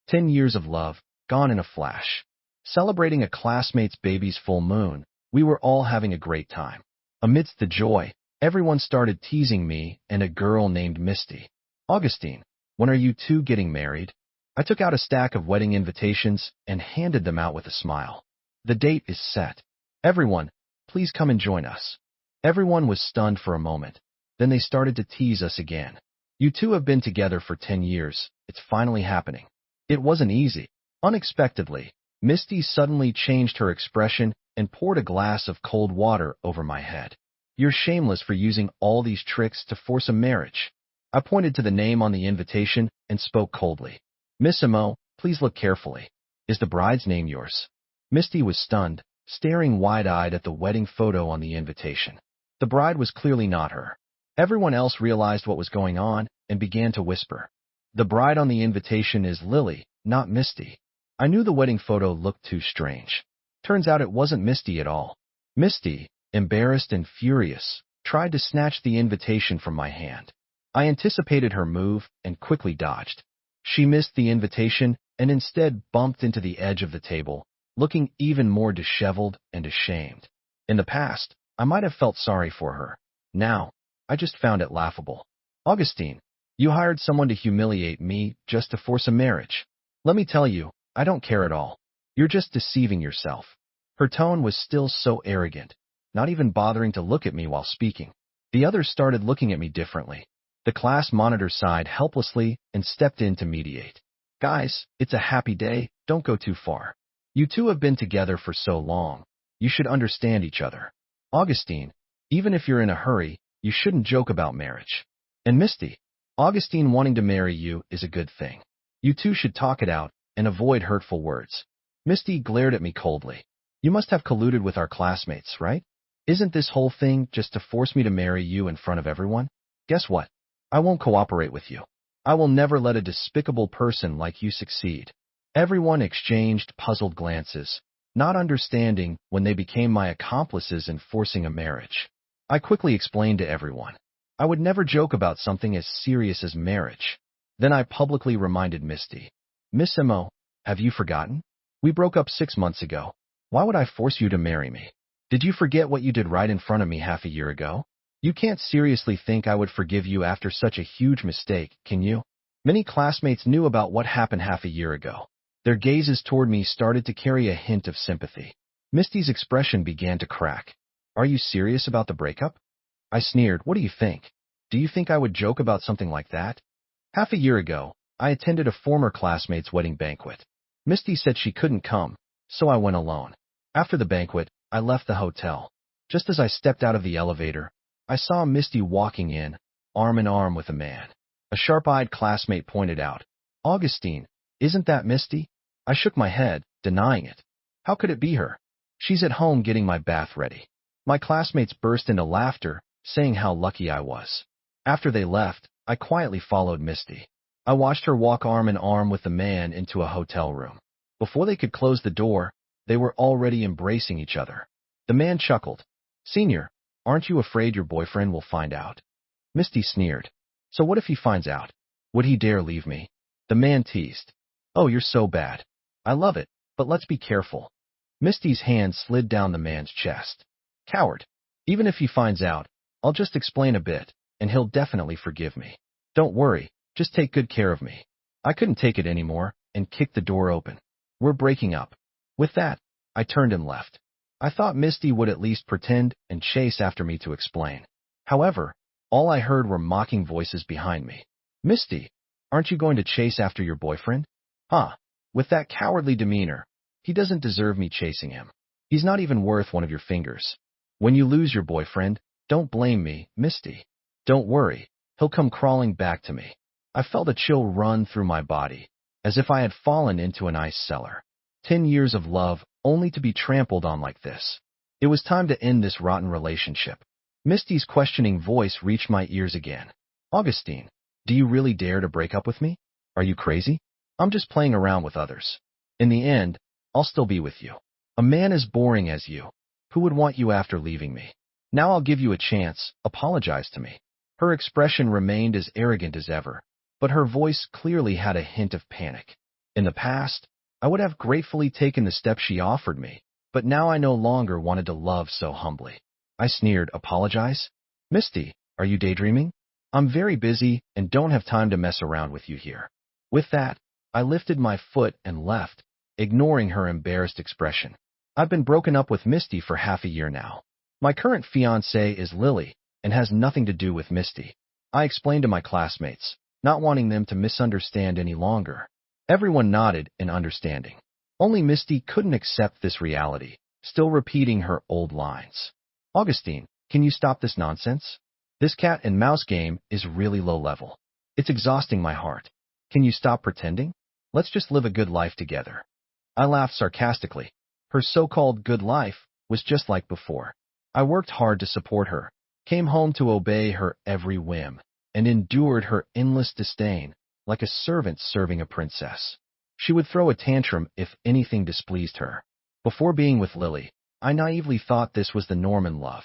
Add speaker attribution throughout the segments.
Speaker 1: 10 years of love, gone in a flash. Celebrating a classmate's baby's full moon, we were all having a great time. Amidst the joy, everyone started teasing me and a girl named Misty. Augustine, when are you two getting married? I took out a stack of wedding invitations and handed them out with a smile. The date is set. Everyone, please come and join us. Everyone was stunned for a moment. Then they started to tease us again. You two have been together for 10 years. It's finally happening. It wasn't easy. Unexpectedly, Misty suddenly changed her expression and poured a glass of cold water over my head. You're shameless for using all these tricks to force a marriage. I pointed to the name on the invitation and spoke coldly. Miss Imo, please look carefully. Is the bride's name yours? Misty was stunned, staring wide-eyed at the wedding photo on the invitation. The bride was clearly not her. Everyone else realized what was going on and began to whisper. The bride on the invitation is Lily, not Misty. I knew the wedding photo looked too strange. Turns out it wasn't Misty at all. Misty, embarrassed and furious, tried to snatch the invitation from my hand. I anticipated her move and quickly dodged. She missed the invitation and instead bumped into the edge of the table, looking even more disheveled and ashamed. In the past, I might have felt sorry for her. Now, I just found it laughable. Augustine, you hired someone to humiliate me just to force a marriage. Let me tell you, I don't care at all. You're just deceiving yourself. Her tone was still so arrogant, not even bothering to look at me while speaking. The others started looking at me differently. The class monitor sighed helplessly and stepped in to mediate. Guys, it's a happy day, don't go too far. You two have been together for so long. You should understand each other. Augustine, even if you're in a hurry, you shouldn't joke about marriage. And Misty, Augustine wanting to marry you is a good thing. You two should talk it out and avoid hurtful words. Misty glared at me coldly. You must have colluded with our classmates, right? Isn't this whole thing just to force me to marry you in front of everyone? Guess what? I won't cooperate with you. I will never let a despicable person like you succeed. Everyone exchanged puzzled glances, not understanding when they became my accomplices in forcing a marriage. I quickly explained to everyone. I would never joke about something as serious as marriage. Then I publicly reminded Misty. Miss Imo, have you forgotten? We broke up 6 months ago. Why would I force you to marry me? Did you forget what you did right in front of me half a year ago? You can't seriously think I would forgive you after such a huge mistake, can you? Many classmates knew about what happened half a year ago. Their gazes toward me started to carry a hint of sympathy. Misty's expression began to crack. Are you serious about the breakup? I sneered. What do you think? Do you think I would joke about something like that? Half a year ago, I attended a former classmate's wedding banquet. Misty said she couldn't come, so I went alone. After the banquet, I left the hotel. Just as I stepped out of the elevator, I saw Misty walking in, arm in arm with a man. A sharp-eyed classmate pointed out, Augustine, isn't that Misty? I shook my head, denying it. How could it be her? She's at home getting my bath ready. My classmates burst into laughter, saying how lucky I was. After they left, I quietly followed Misty. I watched her walk arm in arm with the man into a hotel room. Before they could close the door, they were already embracing each other. The man chuckled. Senior, aren't you afraid your boyfriend will find out? Misty sneered. So what if he finds out? Would he dare leave me? The man teased. Oh, you're so bad. I love it, but let's be careful. Misty's hand slid down the man's chest. Coward. Even if he finds out, I'll just explain a bit, and he'll definitely forgive me. Don't worry, just take good care of me. I couldn't take it anymore, and kicked the door open. We're breaking up. With that, I turned and left. I thought Misty would at least pretend and chase after me to explain. However, all I heard were mocking voices behind me. Misty, aren't you going to chase after your boyfriend? Huh, with that cowardly demeanor, he doesn't deserve me chasing him. He's not even worth one of your fingers. When you lose your boyfriend, don't blame me, Misty. Don't worry, he'll come crawling back to me. I felt a chill run through my body, as if I had fallen into an ice cellar. 10 years of love, only to be trampled on like this. It was time to end this rotten relationship. Misty's questioning voice reached my ears again. Augustine, do you really dare to break up with me? Are you crazy? I'm just playing around with others. In the end, I'll still be with you. A man as boring as you. Who would want you after leaving me? Now I'll give you a chance, apologize to me. Her expression remained as arrogant as ever, but her voice clearly had a hint of panic. In the past, I would have gratefully taken the step she offered me, but now I no longer wanted to love so humbly. I sneered, apologize? Misty, are you daydreaming? I'm very busy and don't have time to mess around with you here. With that, I lifted my foot and left, ignoring her embarrassed expression. I've been broken up with Misty for half a year now. My current fiancée is Lily and has nothing to do with Misty. I explained to my classmates, not wanting them to misunderstand any longer. Everyone nodded in understanding. Only Misty couldn't accept this reality, still repeating her old lines. Augustine, can you stop this nonsense? This cat and mouse game is really low level. It's exhausting my heart. Can you stop pretending? Let's just live a good life together. I laughed sarcastically. Her so-called good life was just like before. I worked hard to support her, came home to obey her every whim, and endured her endless disdain like a servant serving a princess. She would throw a tantrum if anything displeased her. Before being with Lily, I naively thought this was the norm in love.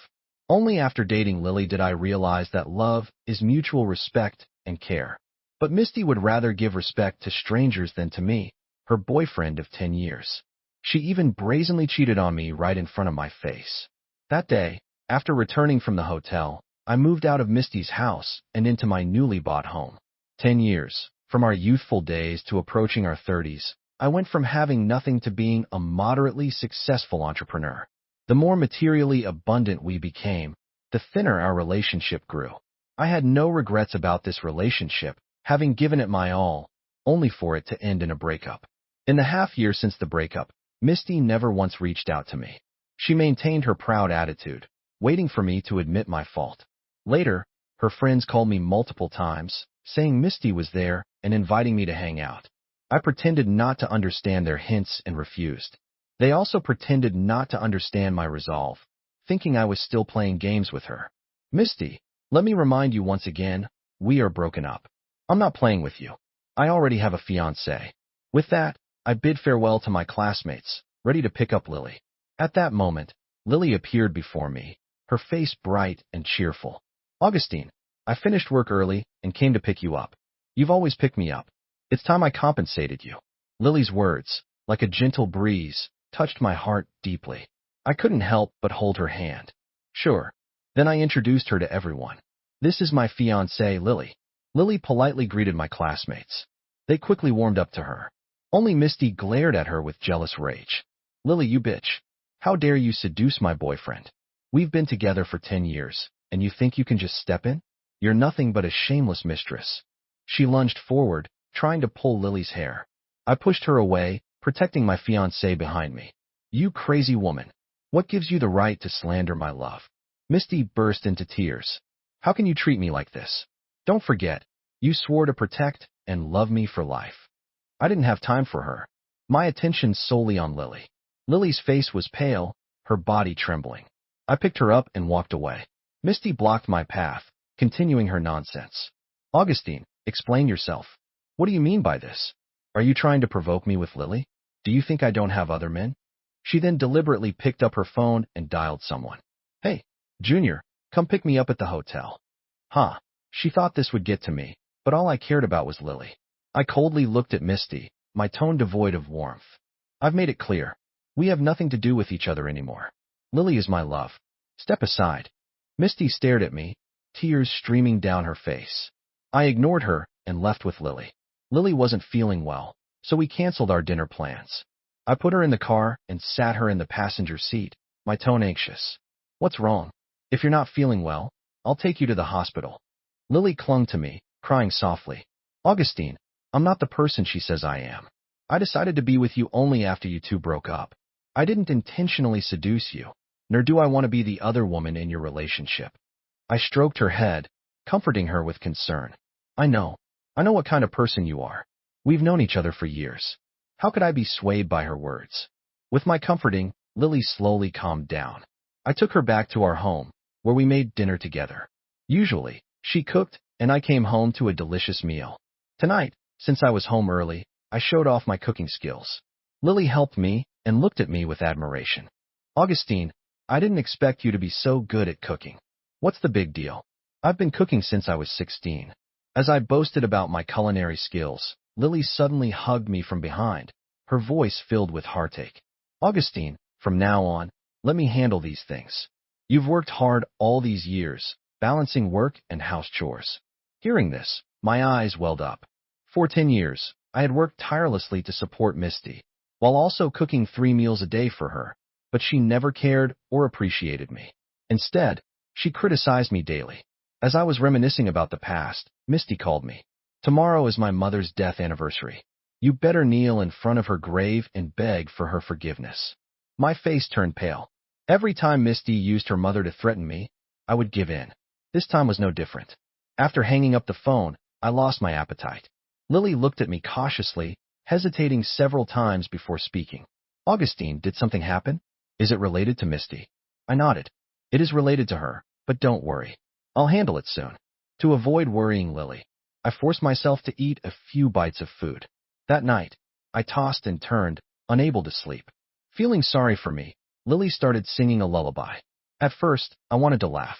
Speaker 1: Only after dating Lily did I realize that love is mutual respect and care. But Misty would rather give respect to strangers than to me, her boyfriend of 10 years. She even brazenly cheated on me right in front of my face. That day, after returning from the hotel, I moved out of Misty's house and into my newly bought home. 10 years, from our youthful days to approaching our 30s, I went from having nothing to being a moderately successful entrepreneur. The more materially abundant we became, the thinner our relationship grew. I had no regrets about this relationship, having given it my all, only for it to end in a breakup. In the half year since the breakup, Misty never once reached out to me. She maintained her proud attitude, waiting for me to admit my fault. Later, her friends called me multiple times, saying Misty was there and inviting me to hang out. I pretended not to understand their hints and refused. They also pretended not to understand my resolve, thinking I was still playing games with her. Misty, let me remind you once again, we are broken up. I'm not playing with you. I already have a fiancé. With that, I bid farewell to my classmates, ready to pick up Lily. At that moment, Lily appeared before me, her face bright and cheerful. Augustine, I finished work early and came to pick you up. You've always picked me up. It's time I compensated you. Lily's words, like a gentle breeze, touched my heart deeply. I couldn't help but hold her hand. Sure. Then I introduced her to everyone. This is my fiancée, Lily. Lily politely greeted my classmates. They quickly warmed up to her. Only Misty glared at her with jealous rage. Lily, you bitch. How dare you seduce my boyfriend? We've been together for 10 years, and you think you can just step in? You're nothing but a shameless mistress. She lunged forward, trying to pull Lily's hair. I pushed her away, protecting my fiancé behind me. You crazy woman. What gives you the right to slander my love? Misty burst into tears. How can you treat me like this? Don't forget, you swore to protect and love me for life. I didn't have time for her. My attention solely on Lily. Lily's face was pale, her body trembling. I picked her up and walked away. Misty blocked my path, continuing her nonsense. Augustine, explain yourself. What do you mean by this? Are you trying to provoke me with Lily? Do you think I don't have other men? She then deliberately picked up her phone and dialed someone. Hey, Junior, come pick me up at the hotel. Huh. She thought this would get to me, but all I cared about was Lily. I coldly looked at Misty, my tone devoid of warmth. I've made it clear. We have nothing to do with each other anymore. Lily is my love. Step aside. Misty stared at me, tears streaming down her face. I ignored her and left with Lily. Lily wasn't feeling well, so we canceled our dinner plans. I put her in the car and sat her in the passenger seat, my tone anxious. What's wrong? If you're not feeling well, I'll take you to the hospital. Lily clung to me, crying softly. Augustine, I'm not the person she says I am. I decided to be with you only after you two broke up. I didn't intentionally seduce you, nor do I want to be the other woman in your relationship. I stroked her head, comforting her with concern. I know what kind of person you are. We've known each other for years. How could I be swayed by her words? With my comforting, Lily slowly calmed down. I took her back to our home, where we made dinner together. Usually, she cooked, and I came home to a delicious meal. Tonight, since I was home early, I showed off my cooking skills. Lily helped me and looked at me with admiration. Augustine, I didn't expect you to be so good at cooking. What's the big deal? I've been cooking since I was 16. As I boasted about my culinary skills, Lily suddenly hugged me from behind, her voice filled with heartache. Augustine, from now on, let me handle these things. You've worked hard all these years, balancing work and house chores. Hearing this, my eyes welled up. For 10 years, I had worked tirelessly to support Misty, while also cooking 3 meals a day for her, but she never cared or appreciated me. Instead, she criticized me daily. As I was reminiscing about the past, Misty called me. Tomorrow is my mother's death anniversary. You better kneel in front of her grave and beg for her forgiveness. My face turned pale. Every time Misty used her mother to threaten me, I would give in. This time was no different. After hanging up the phone, I lost my appetite. Lily looked at me cautiously, hesitating several times before speaking. Augustine, did something happen? Is it related to Misty? I nodded. It is related to her, but don't worry. I'll handle it soon. To avoid worrying Lily, I forced myself to eat a few bites of food. That night, I tossed and turned, unable to sleep. Feeling sorry for me, Lily started singing a lullaby. At first, I wanted to laugh.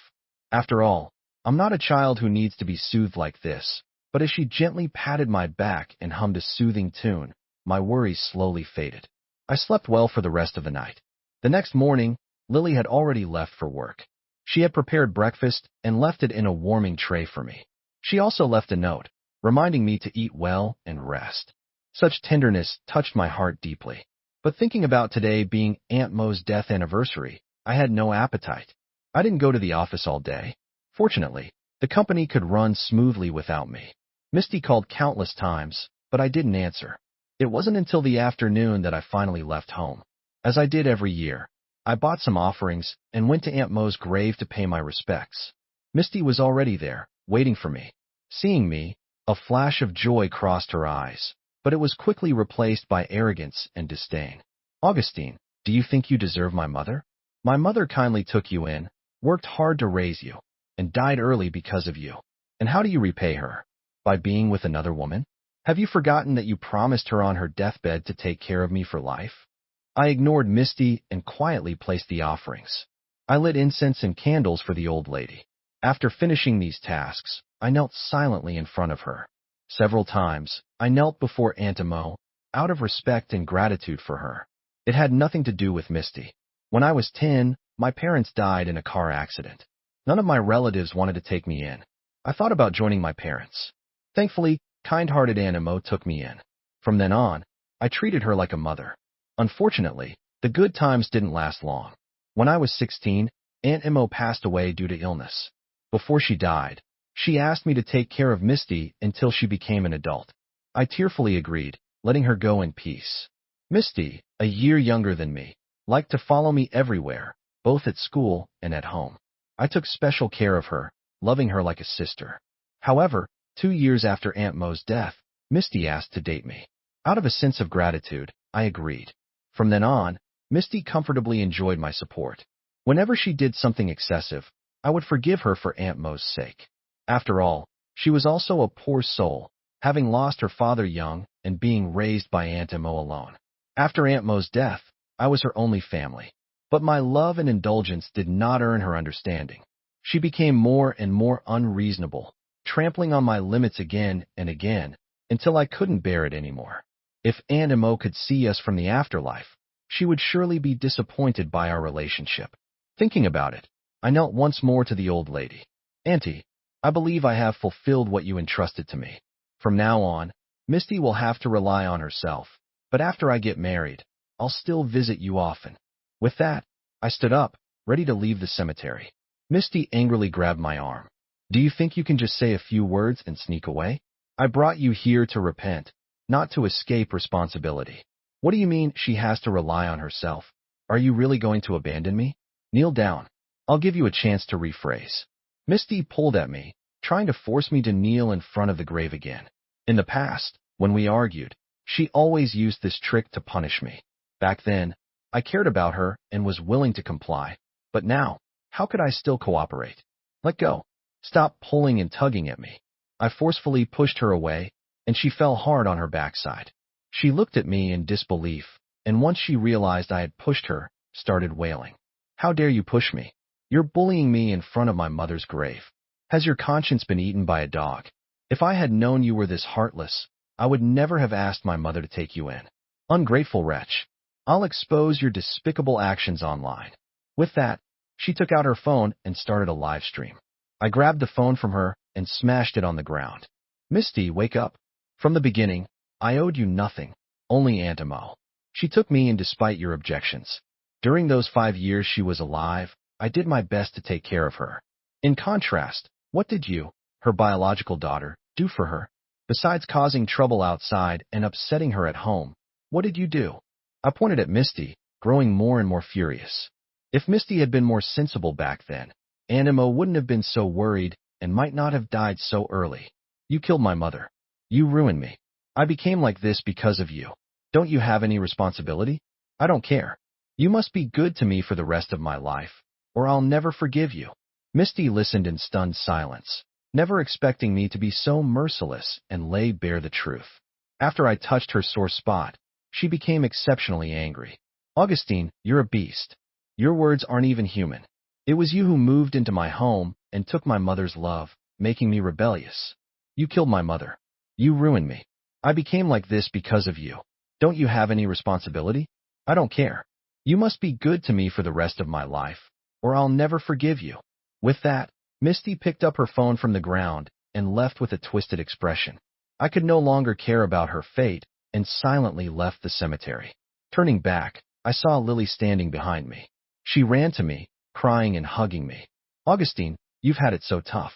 Speaker 1: After all, I'm not a child who needs to be soothed like this, but as she gently patted my back and hummed a soothing tune, my worries slowly faded. I slept well for the rest of the night. The next morning, Lily had already left for work. She had prepared breakfast and left it in a warming tray for me. She also left a note, reminding me to eat well and rest. Such tenderness touched my heart deeply. But thinking about today being Aunt Mo's death anniversary, I had no appetite. I didn't go to the office all day. Fortunately, the company could run smoothly without me. Misty called countless times, but I didn't answer. It wasn't until the afternoon that I finally left home. As I did every year, I bought some offerings and went to Aunt Mo's grave to pay my respects. Misty was already there, waiting for me. Seeing me, a flash of joy crossed her eyes, but it was quickly replaced by arrogance and disdain. Augustine, do you think you deserve my mother? My mother kindly took you in, worked hard to raise you, and died early because of you. And how do you repay her? By being with another woman? Have you forgotten that you promised her on her deathbed to take care of me for life? I ignored Misty and quietly placed the offerings. I lit incense and candles for the old lady. After finishing these tasks, I knelt silently in front of her. Several times, I knelt before Aunt Mo, out of respect and gratitude for her. It had nothing to do with Misty. When I was 10, my parents died in a car accident. None of my relatives wanted to take me in. I thought about joining my parents. Thankfully, kind-hearted Aunt Mo took me in. From then on, I treated her like a mother. Unfortunately, the good times didn't last long. When I was 16, Aunt Mo passed away due to illness. Before she died, she asked me to take care of Misty until she became an adult. I tearfully agreed, letting her go in peace. Misty, a year younger than me, liked to follow me everywhere, both at school and at home. I took special care of her, loving her like a sister. However, 2 years after Aunt Mo's death, Misty asked to date me. Out of a sense of gratitude, I agreed. From then on, Misty comfortably enjoyed my support. Whenever she did something excessive, I would forgive her for Aunt Mo's sake. After all, she was also a poor soul, having lost her father young and being raised by Aunt Mo alone. After Aunt Mo's death, I was her only family. But my love and indulgence did not earn her understanding. She became more and more unreasonable, trampling on my limits again and again, until I couldn't bear it anymore. If Aunt Mo could see us from the afterlife, she would surely be disappointed by our relationship. Thinking about it, I knelt once more to the old lady. Auntie, I believe I have fulfilled what you entrusted to me. From now on, Misty will have to rely on herself, but after I get married, I'll still visit you often. With that, I stood up, ready to leave the cemetery. Misty angrily grabbed my arm. Do you think you can just say a few words and sneak away? I brought you here to repent, not to escape responsibility. What do you mean she has to rely on herself? Are you really going to abandon me? Kneel down. I'll give you a chance to rephrase. Misty pulled at me, trying to force me to kneel in front of the grave again. In the past, when we argued, she always used this trick to punish me. Back then, I cared about her and was willing to comply. But now, how could I still cooperate? Let go. Stop pulling and tugging at me. I forcefully pushed her away, and she fell hard on her backside. She looked at me in disbelief, and once she realized I had pushed her, started wailing. How dare you push me? You're bullying me in front of my mother's grave. Has your conscience been eaten by a dog? If I had known you were this heartless, I would never have asked my mother to take you in. Ungrateful wretch. I'll expose your despicable actions online. With that, she took out her phone and started a live stream. I grabbed the phone from her and smashed it on the ground. Misty, wake up. From the beginning, I owed you nothing, only Antimo. She took me in despite your objections. During those 5 years she was alive, I did my best to take care of her. In contrast, what did you, her biological daughter, do for her? Besides causing trouble outside and upsetting her at home, what did you do? I pointed at Misty, growing more and more furious. If Misty had been more sensible back then, Antimo wouldn't have been so worried and might not have died so early. You killed my mother. You ruined me. I became like this because of you. Don't you have any responsibility? I don't care. You must be good to me for the rest of my life, or I'll never forgive you. Misty listened in stunned silence, never expecting me to be so merciless and lay bare the truth. After I touched her sore spot, she became exceptionally angry. Augustine, you're a beast. Your words aren't even human. It was you who moved into my home and took my mother's love, making me rebellious. You killed my mother. You ruined me. I became like this because of you. Don't you have any responsibility? I don't care. You must be good to me for the rest of my life, or I'll never forgive you. With that, Misty picked up her phone from the ground and left with a twisted expression. I could no longer care about her fate and silently left the cemetery. Turning back, I saw Lily standing behind me. She ran to me, crying and hugging me. Augustine, you've had it so tough.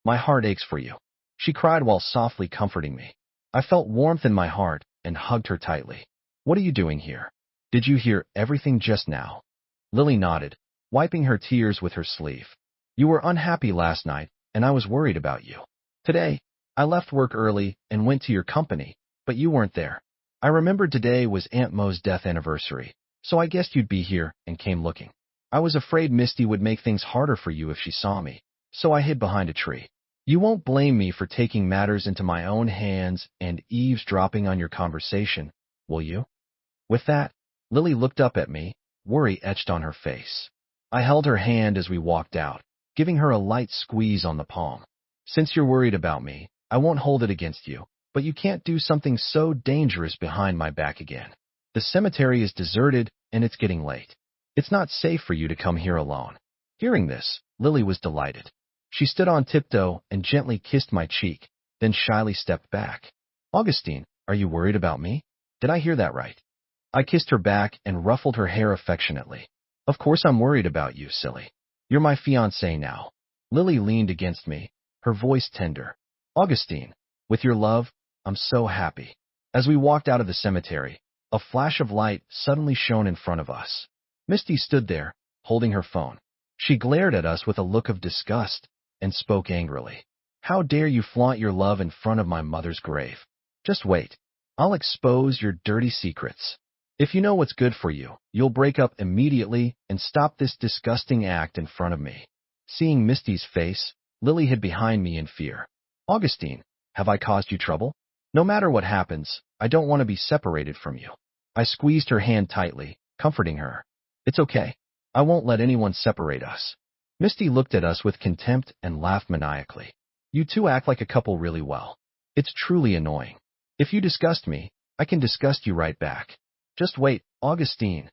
Speaker 1: My heart aches for you. She cried while softly comforting me. I felt warmth in my heart and hugged her tightly. What are you doing here? Did you hear everything just now? Lily nodded, wiping her tears with her sleeve. You were unhappy last night, and I was worried about you. Today, I left work early and went to your company, but you weren't there. I remembered today was Aunt Mo's death anniversary, so I guessed you'd be here and came looking. I was afraid Misty would make things harder for you if she saw me, so I hid behind a tree. You won't blame me for taking matters into my own hands and eavesdropping on your conversation, will you? With that, Lily looked up at me, worry etched on her face. I held her hand as we walked out, giving her a light squeeze on the palm. Since you're worried about me, I won't hold it against you, but you can't do something so dangerous behind my back again. The cemetery is deserted, and it's getting late. It's not safe for you to come here alone. Hearing this, Lily was delighted. She stood on tiptoe and gently kissed my cheek, then shyly stepped back. Augustine, are you worried about me? Did I hear that right? I kissed her back and ruffled her hair affectionately. Of course I'm worried about you, silly. You're my fiancé now. Lily leaned against me, her voice tender. Augustine, with your love, I'm so happy. As we walked out of the cemetery, a flash of light suddenly shone in front of us. Misty stood there, holding her phone. She glared at us with a look of disgust and spoke angrily. How dare you flaunt your love in front of my mother's grave? Just wait. I'll expose your dirty secrets. If you know what's good for you, you'll break up immediately and stop this disgusting act in front of me. Seeing Misty's face, Lily hid behind me in fear. Augustine, have I caused you trouble? No matter what happens, I don't want to be separated from you. I squeezed her hand tightly, comforting her. It's okay. I won't let anyone separate us. Misty looked at us with contempt and laughed maniacally. You two act like a couple really well. It's truly annoying. If you disgust me, I can disgust you right back. Just wait, Augustine.